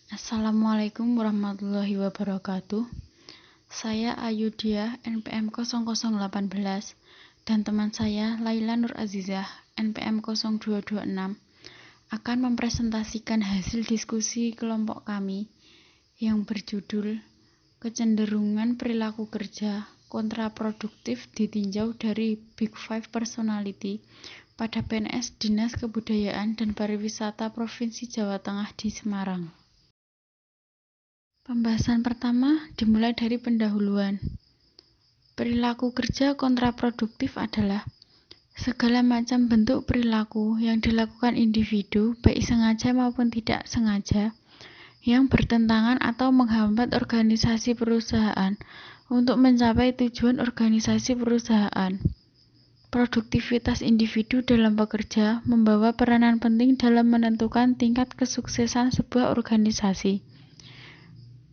Assalamualaikum warahmatullahi wabarakatuh. Saya Ayudia, NPM 0018, dan teman saya Laila Nur Azizah, NPM 0226, akan mempresentasikan hasil diskusi kelompok kami yang berjudul Kecenderungan Perilaku Kerja Kontraproduktif Ditinjau dari Big Five Personality pada PNS Dinas Kebudayaan dan Pariwisata Provinsi Jawa Tengah di Semarang. Pembahasan pertama dimulai dari pendahuluan. Perilaku kerja kontraproduktif adalah segala macam bentuk perilaku yang dilakukan individu, baik sengaja maupun tidak sengaja, yang bertentangan atau menghambat organisasi perusahaan untuk mencapai tujuan organisasi perusahaan. Produktivitas individu dalam bekerja membawa peranan penting dalam menentukan tingkat kesuksesan sebuah organisasi.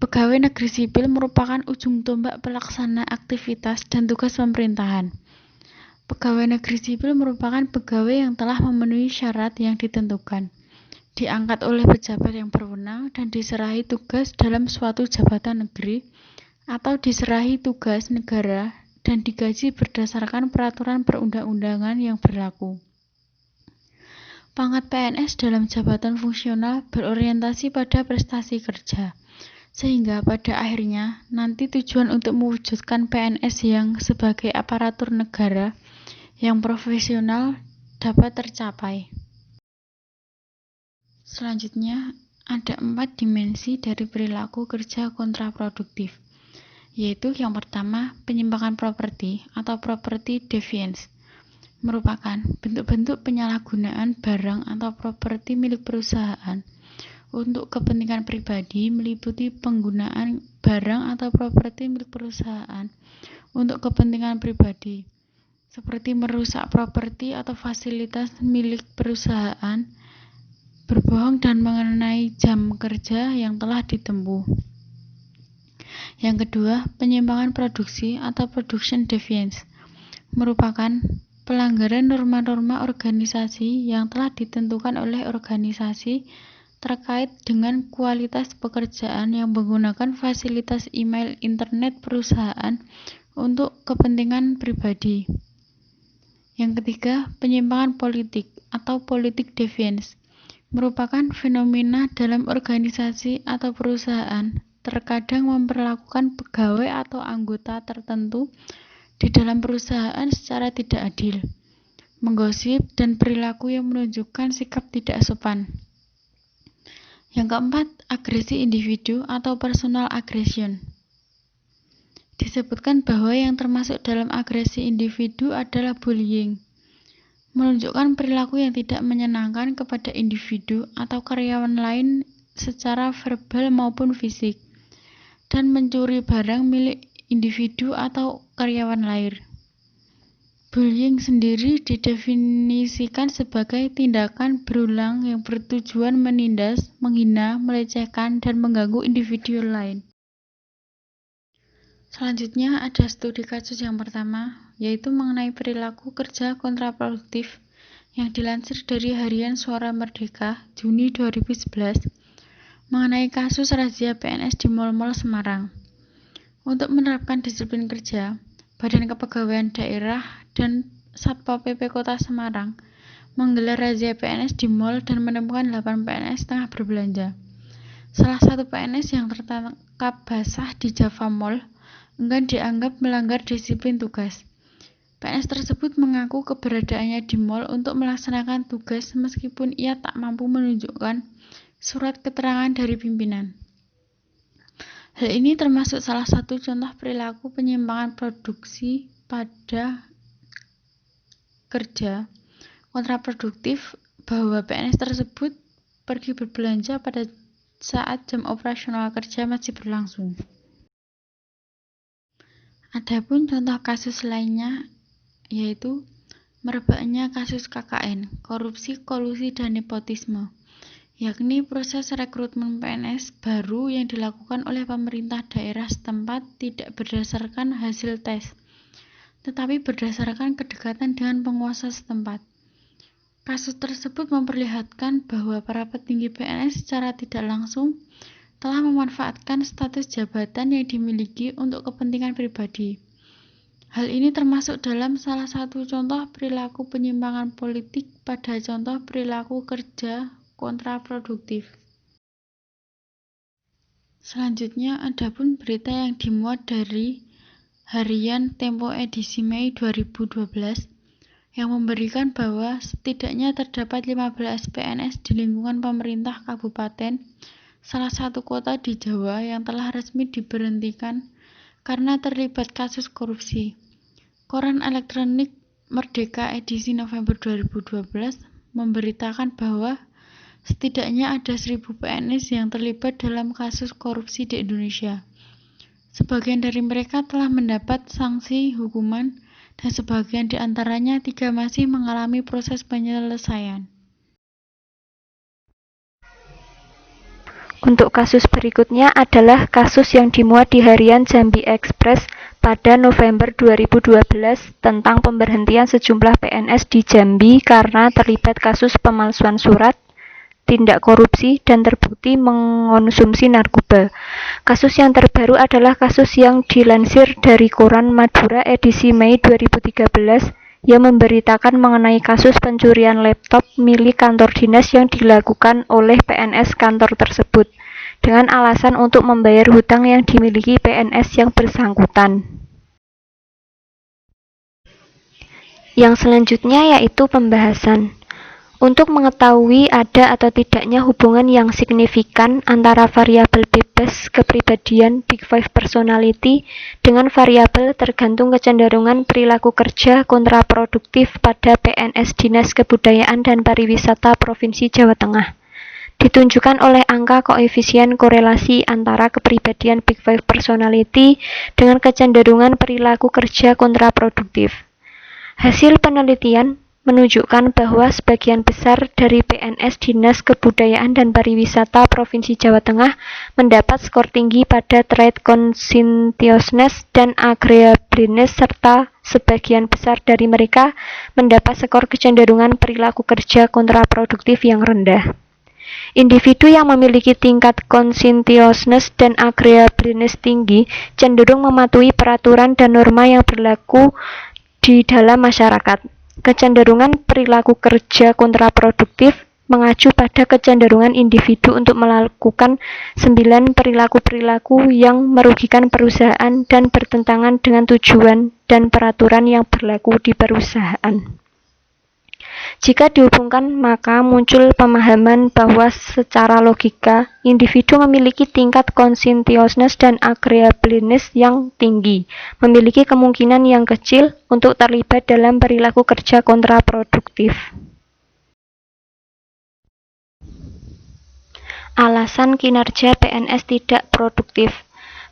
Pegawai negeri sipil merupakan ujung tombak pelaksana aktivitas dan tugas pemerintahan. Pegawai negeri sipil merupakan pegawai yang telah memenuhi syarat yang ditentukan, diangkat oleh pejabat yang berwenang dan diserahi tugas dalam suatu jabatan negeri atau diserahi tugas negara dan digaji berdasarkan peraturan perundang-undangan yang berlaku. Pangkat PNS dalam jabatan fungsional berorientasi pada prestasi kerja, sehingga pada akhirnya nanti tujuan untuk mewujudkan PNS yang sebagai aparatur negara yang profesional dapat tercapai. Selanjutnya, ada 4 dimensi dari perilaku kerja kontraproduktif, yaitu yang pertama, penyimpangan properti atau property deviance, merupakan bentuk-bentuk penyalahgunaan barang atau properti milik perusahaan untuk kepentingan pribadi, meliputi penggunaan barang atau properti milik perusahaan untuk kepentingan pribadi, seperti merusak properti atau fasilitas milik perusahaan, berbohong dan mengenai jam kerja yang telah ditempuh. Yang kedua, penyimpangan produksi atau production deviance, merupakan pelanggaran norma-norma organisasi yang telah ditentukan oleh organisasi terkait dengan kualitas pekerjaan yang menggunakan fasilitas email internet perusahaan untuk kepentingan pribadi. Yang ketiga, penyimpangan politik atau politik deviance, merupakan fenomena dalam organisasi atau perusahaan terkadang memperlakukan pegawai atau anggota tertentu di dalam perusahaan secara tidak adil, menggosip, dan perilaku yang menunjukkan sikap tidak sopan. Yang keempat, agresi individu atau personal aggression. Disebutkan bahwa yang termasuk dalam agresi individu adalah bullying, menunjukkan perilaku yang tidak menyenangkan kepada individu atau karyawan lain secara verbal maupun fisik, dan mencuri barang milik individu atau karyawan lain. Bullying sendiri didefinisikan sebagai tindakan berulang yang bertujuan menindas, menghina, melecehkan, dan mengganggu individu lain. Selanjutnya ada studi kasus yang pertama, yaitu mengenai perilaku kerja kontraproduktif yang dilansir dari Harian Suara Merdeka, Juni 2011, mengenai kasus razia PNS di Mal-Mal Semarang. Untuk menerapkan disiplin kerja, Badan Kepegawaian Daerah dan Satpol PP Kota Semarang menggelar razia PNS di mal dan menemukan 8 PNS tengah berbelanja. Salah satu PNS yang tertangkap basah di Java Mall enggan dianggap melanggar disiplin tugas. PNS tersebut mengaku keberadaannya di mal untuk melaksanakan tugas meskipun ia tak mampu menunjukkan surat keterangan dari pimpinan. Hal ini termasuk salah satu contoh perilaku penyimpangan produksi pada kerja kontraproduktif bahwa PNS tersebut pergi berbelanja pada saat jam operasional kerja masih berlangsung. Adapun contoh kasus lainnya yaitu merebaknya kasus KKN, korupsi, kolusi, dan nepotisme, yakni proses rekrutmen PNS baru yang dilakukan oleh pemerintah daerah setempat tidak berdasarkan hasil tes, tetapi berdasarkan kedekatan dengan penguasa setempat. Kasus tersebut memperlihatkan bahwa para petinggi PNS secara tidak langsung telah memanfaatkan status jabatan yang dimiliki untuk kepentingan pribadi. Hal ini termasuk dalam salah satu contoh perilaku penyimpangan politik pada contoh perilaku kerja kontraproduktif. Selanjutnya, adapun berita yang dimuat dari harian Tempo edisi Mei 2012 yang memberikan bahwa setidaknya terdapat 15 PNS di lingkungan pemerintah kabupaten salah satu kota di Jawa yang telah resmi diberhentikan karena terlibat kasus korupsi. Koran elektronik Merdeka edisi November 2012 memberitakan bahwa setidaknya ada 1.000 PNS yang terlibat dalam kasus korupsi di Indonesia. Sebagian dari mereka telah mendapat sanksi hukuman dan sebagian di antaranya 3 masih mengalami proses penyelesaian. Untuk kasus berikutnya adalah kasus yang dimuat di harian Jambi Express pada November 2012 tentang pemberhentian sejumlah PNS di Jambi karena terlibat kasus pemalsuan surat, tindak korupsi, dan terbukti mengonsumsi narkoba. Kasus yang terbaru adalah kasus yang dilansir dari Koran Madura edisi Mei 2013 yang memberitakan mengenai kasus pencurian laptop milik kantor dinas yang dilakukan oleh PNS kantor tersebut dengan alasan untuk membayar hutang yang dimiliki PNS yang bersangkutan. Yang selanjutnya yaitu pembahasan. Untuk mengetahui ada atau tidaknya hubungan yang signifikan antara variabel bebas kepribadian Big Five personality dengan variabel tergantung kecenderungan perilaku kerja kontraproduktif pada PNS Dinas Kebudayaan dan Pariwisata Provinsi Jawa Tengah, ditunjukkan oleh angka koefisien korelasi antara kepribadian Big Five personality dengan kecenderungan perilaku kerja kontraproduktif. Hasil penelitian menunjukkan bahwa sebagian besar dari PNS Dinas Kebudayaan dan Pariwisata Provinsi Jawa Tengah mendapat skor tinggi pada trait conscientiousness dan agreeableness serta sebagian besar dari mereka mendapat skor kecenderungan perilaku kerja kontraproduktif yang rendah. Individu yang memiliki tingkat conscientiousness dan agreeableness tinggi cenderung mematuhi peraturan dan norma yang berlaku di dalam masyarakat. Kecenderungan perilaku kerja kontraproduktif mengacu pada kecenderungan individu untuk melakukan 9 perilaku-perilaku yang merugikan perusahaan dan bertentangan dengan tujuan dan peraturan yang berlaku di perusahaan. Jika dihubungkan, maka muncul pemahaman bahwa secara logika, individu memiliki tingkat conscientiousness dan agreeableness yang tinggi, memiliki kemungkinan yang kecil untuk terlibat dalam perilaku kerja kontraproduktif. Alasan kinerja PNS tidak produktif.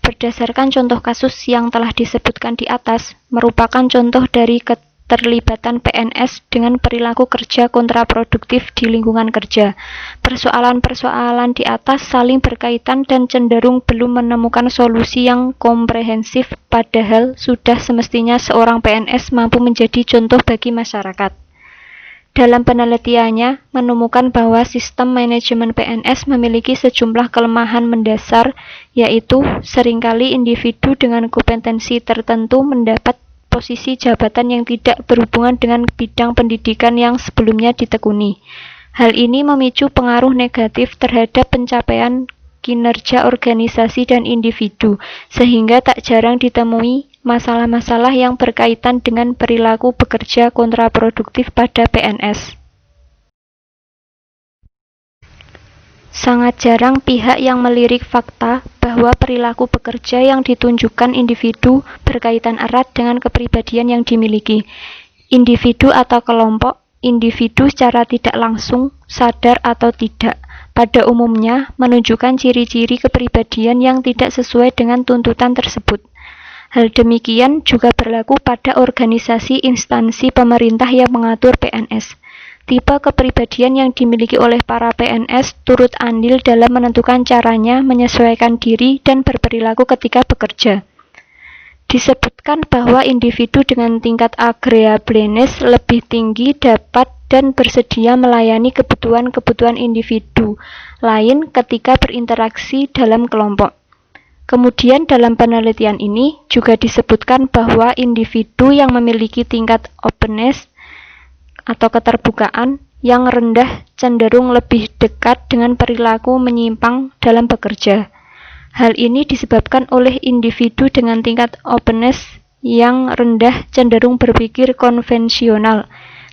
Berdasarkan contoh kasus yang telah disebutkan di atas, merupakan contoh dari keterlibatan PNS dengan perilaku kerja kontraproduktif di lingkungan kerja. Persoalan-persoalan di atas saling berkaitan dan cenderung belum menemukan solusi yang komprehensif, padahal sudah semestinya seorang PNS mampu menjadi contoh bagi masyarakat. Dalam penelitiannya, menemukan bahwa sistem manajemen PNS memiliki sejumlah kelemahan mendasar, yaitu seringkali individu dengan kompetensi tertentu mendapat posisi jabatan yang tidak berhubungan dengan bidang pendidikan yang sebelumnya ditekuni. Hal ini memicu pengaruh negatif terhadap pencapaian kinerja organisasi dan individu, sehingga tak jarang ditemui masalah-masalah yang berkaitan dengan perilaku bekerja kontraproduktif pada PNS. Sangat jarang pihak yang melirik fakta bahwa perilaku bekerja yang ditunjukkan individu berkaitan erat dengan kepribadian yang dimiliki. Individu atau kelompok individu secara tidak langsung, sadar atau tidak, pada umumnya menunjukkan ciri-ciri kepribadian yang tidak sesuai dengan tuntutan tersebut. Hal demikian juga berlaku pada organisasi instansi pemerintah yang mengatur PNS. Tipe kepribadian yang dimiliki oleh para PNS turut andil dalam menentukan caranya menyesuaikan diri dan berperilaku ketika bekerja. Disebutkan bahwa individu dengan tingkat agreeableness lebih tinggi dapat dan bersedia melayani kebutuhan-kebutuhan individu lain ketika berinteraksi dalam kelompok. Kemudian dalam penelitian ini juga disebutkan bahwa individu yang memiliki tingkat openness atau keterbukaan yang rendah cenderung lebih dekat dengan perilaku menyimpang dalam bekerja. Hal ini disebabkan oleh individu dengan tingkat openness yang rendah cenderung berpikir konvensional,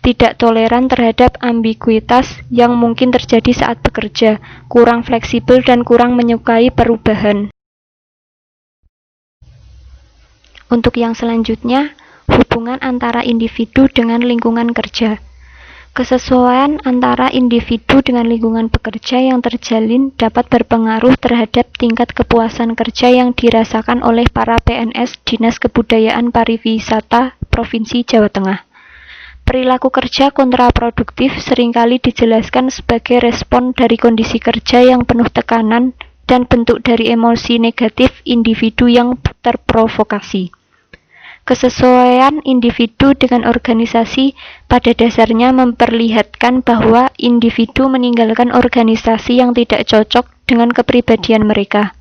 tidak toleran terhadap ambiguitas yang mungkin terjadi saat bekerja, kurang fleksibel dan kurang menyukai perubahan. Untuk yang selanjutnya, hubungan antara individu dengan lingkungan kerja. Kesesuaian antara individu dengan lingkungan bekerja yang terjalin dapat berpengaruh terhadap tingkat kepuasan kerja yang dirasakan oleh para PNS Dinas Kebudayaan Pariwisata Provinsi Jawa Tengah. Perilaku kerja kontraproduktif seringkali dijelaskan sebagai respon dari kondisi kerja yang penuh tekanan dan bentuk dari emosi negatif individu yang terprovokasi. Kesesuaian individu dengan organisasi pada dasarnya memperlihatkan bahwa individu meninggalkan organisasi yang tidak cocok dengan kepribadian mereka.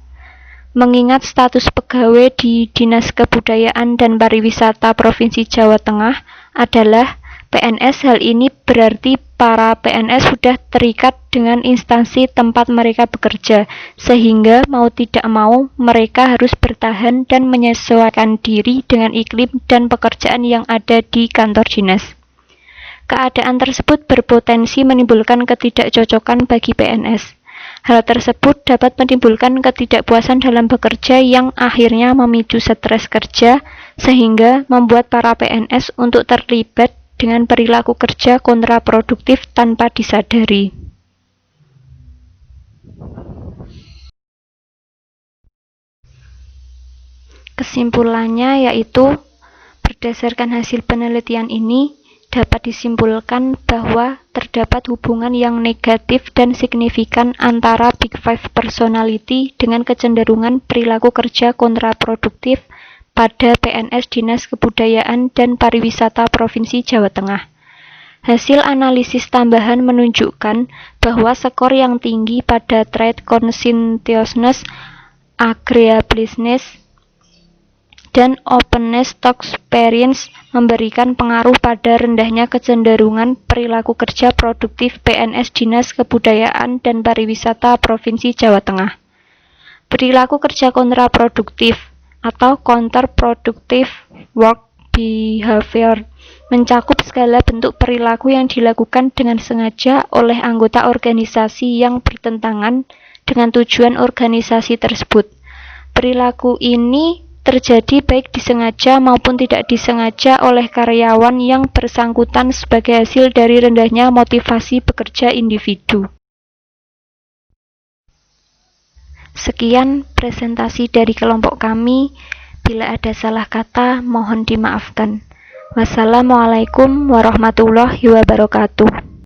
Mengingat status pegawai di Dinas Kebudayaan dan Pariwisata Provinsi Jawa Tengah adalah PNS, hal ini berarti para PNS sudah terikat dengan instansi tempat mereka bekerja, sehingga mau tidak mau mereka harus bertahan dan menyesuaikan diri dengan iklim dan pekerjaan yang ada di kantor dinas. Keadaan tersebut berpotensi menimbulkan ketidakcocokan bagi PNS. Hal tersebut dapat menimbulkan ketidakpuasan dalam bekerja yang akhirnya memicu stres kerja, sehingga membuat para PNS untuk terlibat dengan perilaku kerja kontraproduktif tanpa disadari. Kesimpulannya yaitu, berdasarkan hasil penelitian ini, dapat disimpulkan bahwa terdapat hubungan yang negatif dan signifikan antara Big Five personality dengan kecenderungan perilaku kerja kontraproduktif pada PNS Dinas Kebudayaan dan Pariwisata Provinsi Jawa Tengah. Hasil analisis tambahan menunjukkan bahwa skor yang tinggi pada trait conscientiousness, agreeableness, dan openness to experience memberikan pengaruh pada rendahnya kecenderungan perilaku kerja produktif PNS Dinas Kebudayaan dan Pariwisata Provinsi Jawa Tengah. Perilaku kerja kontraproduktif atau counterproductive work behavior mencakup segala bentuk perilaku yang dilakukan dengan sengaja oleh anggota organisasi yang bertentangan dengan tujuan organisasi tersebut. Perilaku ini terjadi baik disengaja maupun tidak disengaja oleh karyawan yang bersangkutan sebagai hasil dari rendahnya motivasi bekerja individu. Sekian presentasi dari kelompok kami. Bila ada salah kata, mohon dimaafkan. Wassalamualaikum warahmatullahi wabarakatuh.